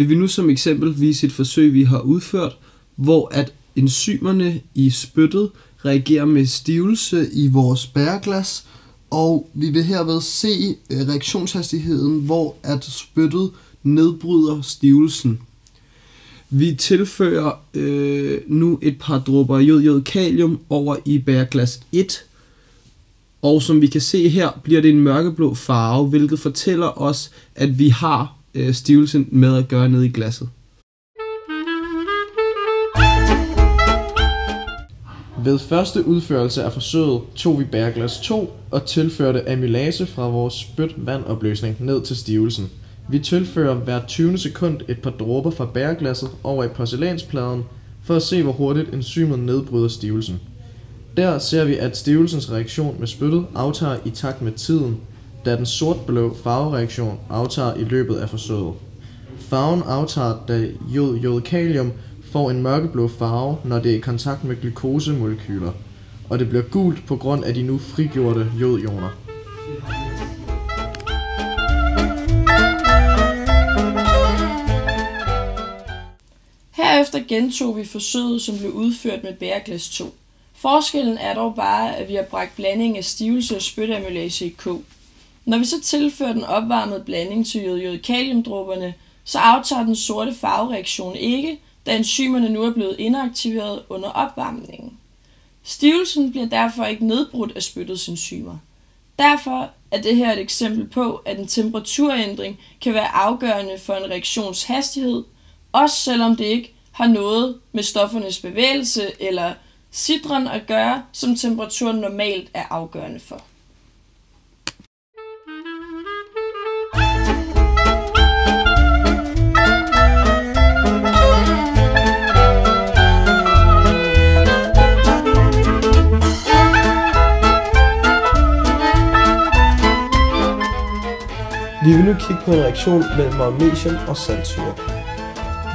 vil vi nu som eksempel vise et forsøg, vi har udført, hvor at enzymerne i spyttet reagerer med stivelse i vores bæreglas, og vi vil herved se reaktionshastigheden, hvor at spyttet nedbryder stivelsen. Vi tilfører nu et par dråber jod-kalium over i bæreglas 1, og som vi kan se her, bliver det en mørkeblå farve, hvilket fortæller os, at vi har stivelsen med at gøre nede i glasset. Ved første udførelse af forsøget tog vi bæreglas 2 og tilførte amylase fra vores spyt-vandopløsning ned til stivelsen. Vi tilfører hver 20. sekund et par dråber fra bæreglasset over i porcelænspladen for at se, hvor hurtigt enzymet nedbryder stivelsen. Der ser vi, at stivelsens reaktion med spyttet aftager i takt med tiden, da den sort-blå farvereaktion aftager i løbet af forsøget. Farven aftager, da jod-kalium får en mørkeblå farve, når det er i kontakt med glukosemolekyler, og det bliver gult på grund af de nu frigjorte jodioner. Herefter gentog vi forsøget, som blev udført med bæreglas 2. Forskellen er dog bare, at vi har bragt blandingen af stivelse og spytamylase i kog. Når vi så tilfører den opvarmede blanding til jod-kaliumdråberne, så aftager den sorte farvereaktion ikke, da enzymerne nu er blevet inaktiveret under opvarmningen. Stivelsen bliver derfor ikke nedbrudt af spyttets enzymer. Derfor er det her et eksempel på, at en temperaturændring kan være afgørende for en reaktions hastighed, også selvom det ikke har noget med stoffernes bevægelse eller sidren at gøre, som temperaturen normalt er afgørende for. Vi vil nu kigge på en reaktion mellem magnesium og saltsyre.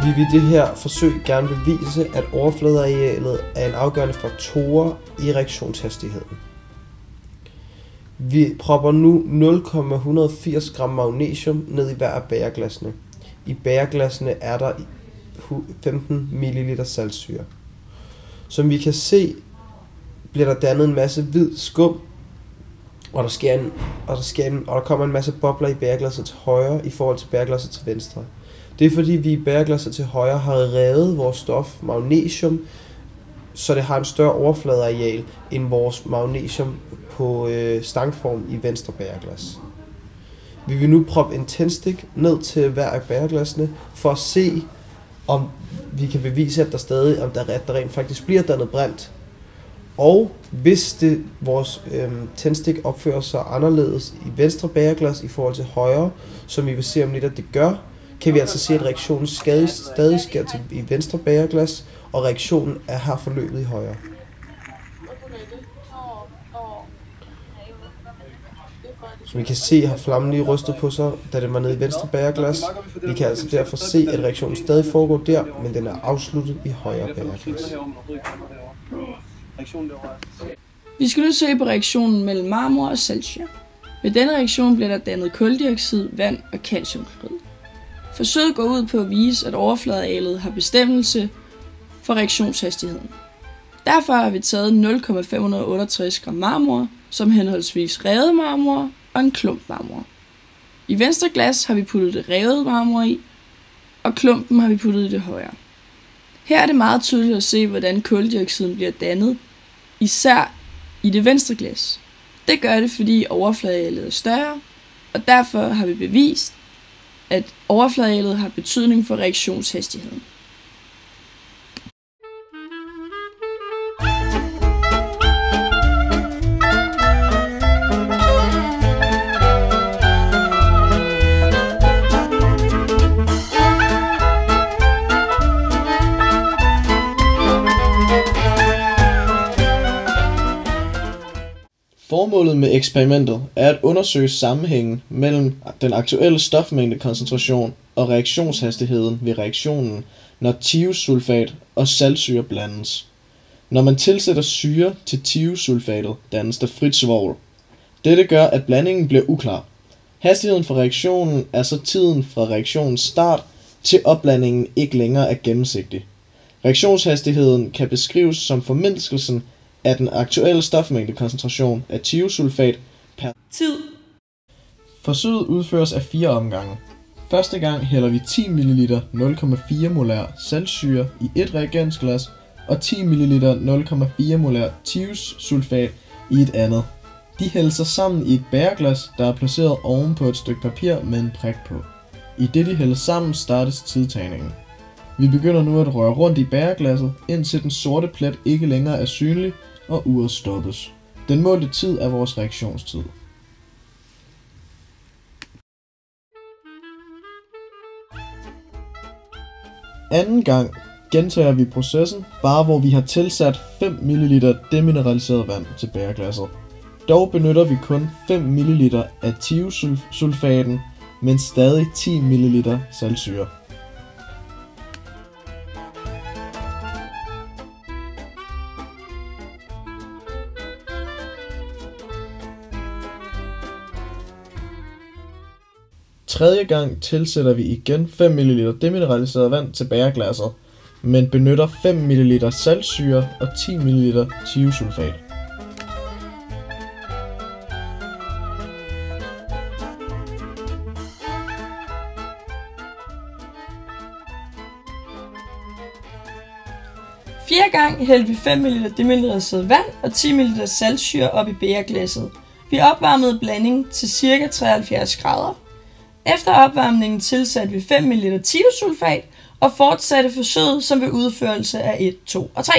Vi vil i det her forsøg gerne bevise, at overfladearealet er en afgørende faktor i reaktionshastigheden. Vi propper nu 0,180 gram magnesium ned i hver af bæreglassene. I bæreglassene er der 15 ml saltsyre. Som vi kan se, bliver der dannet en masse hvid skum, og der kommer en masse bobler i bæreglasset til højre i forhold til bæreglasset til venstre. Det er fordi vi i bæreglasset til højre har revet vores stof magnesium, så det har en større overfladeareal end vores magnesium på stangform i venstre bæreglas. Vi vil nu proppe en tændstik ned til hver af bæreglassene for at se, om vi kan bevise, at der rent faktisk bliver dannet brint. Og hvis vores tændstik opfører sig anderledes i venstre bæreglas i forhold til højre, som vi vil se om lidt, at det gør, kan vi altså se, at reaktionen stadig sker i venstre bæreglas, og reaktionen er her forløbet i højre. Som vi kan se, har flammen lige rystet på sig, da den var nede i venstre bæreglas. Vi kan altså derfor se, at reaktionen stadig foregår der, men den er afsluttet i højre bæreglas. Vi skal nu se på reaktionen mellem marmor og saltsyre. Ved denne reaktion bliver der dannet kuldioxid, vand og calciumklorid. Forsøget går ud på at vise, at overfladearealet har bestemmelse for reaktionshastigheden. Derfor har vi taget 0,568 gram marmor, som henholdsvis revet marmor og en klump marmor. I venstre glas har vi puttet det revede marmor i, og klumpen har vi puttet i det højre. Her er det meget tydeligt at se, hvordan kuldioxiden bliver dannet, især i det venstre glas. Det gør det, fordi overfladearealet er større, og derfor har vi bevist, at overfladearealet har betydning for reaktionshastigheden. Formålet med eksperimentet er at undersøge sammenhængen mellem den aktuelle stofmængdekoncentration og reaktionshastigheden ved reaktionen, når thiosulfat og saltsyre blandes. Når man tilsætter syre til thiosulfatet, dannes der frit svovl. Dette gør, at blandingen bliver uklar. Hastigheden for reaktionen er så tiden fra reaktionens start til opblandingen ikke længere er gennemsigtig. Reaktionshastigheden kan beskrives som formindskelsen af den aktuelle stofmængdekoncentration af thiosulfat per Tid. Forsøget udføres af 4 omgange. Første gang hælder vi 10 ml 0,4 molær saltsyre i et reagensglas og 10 ml 0,4 molær thiosulfat i et andet. De hældes sammen i et bæreglas, der er placeret oven på et stykke papir med en prik på. I det de hældes sammen, startes tidtagningen. Vi begynder nu at røre rundt i bæreglasset, indtil den sorte plet ikke længere er synlig, og uret stoppes. Den målte tid er vores reaktionstid. Anden gang gentager vi processen, bare hvor vi har tilsat 5 ml demineraliseret vand til bæreglasset. Dog benytter vi kun 5 ml af thiosulfaten, men stadig 10 ml saltsyre. Tredje gang tilsætter vi igen 5 ml demineraliseret vand til bæreglasset, men benytter 5 ml saltsyre og 10 ml thiosulfat. Fjerde gang hældte vi 5 ml demineraliseret vand og 10 ml saltsyre op i bægerglasset. Vi opvarmede blandingen til ca. 73 grader. Efter opvarmningen tilsatte vi 5 ml thiosulfat og fortsatte forsøget som ved udførelse af 1, 2 og 3.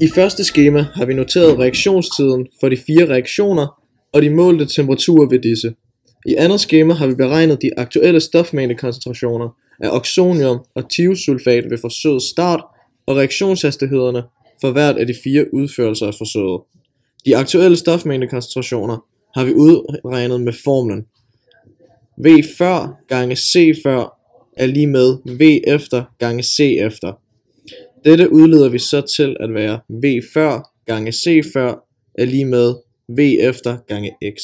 I første skema har vi noteret reaktionstiden for de 4 reaktioner og de målte temperaturer ved disse. I andet skema har vi beregnet de aktuelle stofmængdekoncentrationer af oxonium og thiosulfat ved forsøgets start og reaktionshastighederne for hvert af de 4 udførelser af forsøget. De aktuelle stofmængdekoncentrationer har vi udregnet med formlen V før gange C før er lige med V efter gange C efter. Dette udleder vi så til at være V før gange C før er lige med V efter gange X.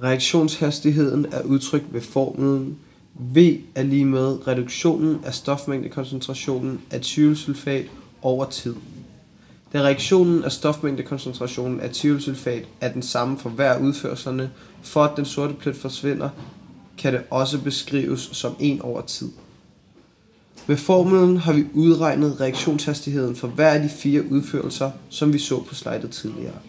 Reaktionshastigheden er udtrykt ved formlen V er lige med reduktionen af stofmængdekoncentrationen af thiosulfat over tid. Da reaktionen af stofmængdekoncentrationen af thiosulfat er den samme for hver udførslerne, for at den sorte plet forsvinder, kan det også beskrives som 1 over tid. Med formlen har vi udregnet reaktionshastigheden for hver af de 4 udførelser, som vi så på slidet tidligere.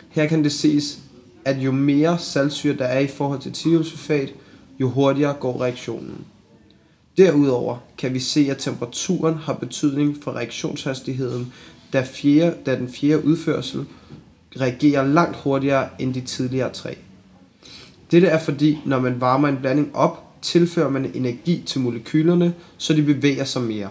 Her kan det ses, at jo mere saltsyre der er i forhold til thiosulfat, jo hurtigere går reaktionen. Derudover kan vi se, at temperaturen har betydning for reaktionshastigheden, da den fjerde udførsel reagerer langt hurtigere end de tidligere 3. Dette er fordi, når man varmer en blanding op, tilfører man energi til molekylerne, så de bevæger sig mere.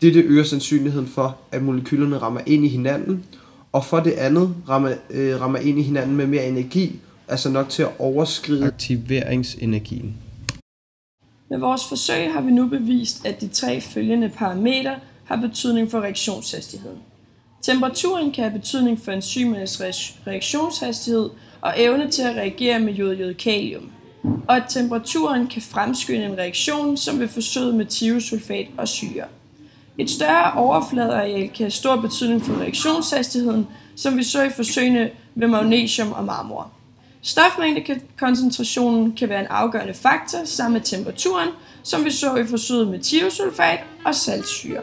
Dette øger sandsynligheden for, at molekylerne rammer ind i hinanden, og for det andet rammer ind i hinanden med mere energi, altså nok til at overskride aktiveringsenergien. Med vores forsøg har vi nu bevist, at de 3 følgende parametre har betydning for reaktionshastigheden. Temperaturen kan have betydning for enzymernes reaktionshastighed og evne til at reagere med jod-kalium, og at temperaturen kan fremskynde en reaktion, som ved forsøget med thiosulfat og syre. Et større overfladeareal kan have stor betydning for reaktionshastigheden, som vi så i forsøgene med magnesium og marmor. Stofmængdekoncentrationen kan være en afgørende faktor sammen med temperaturen, som vi så i forsøget med thiosulfat og saltsyre.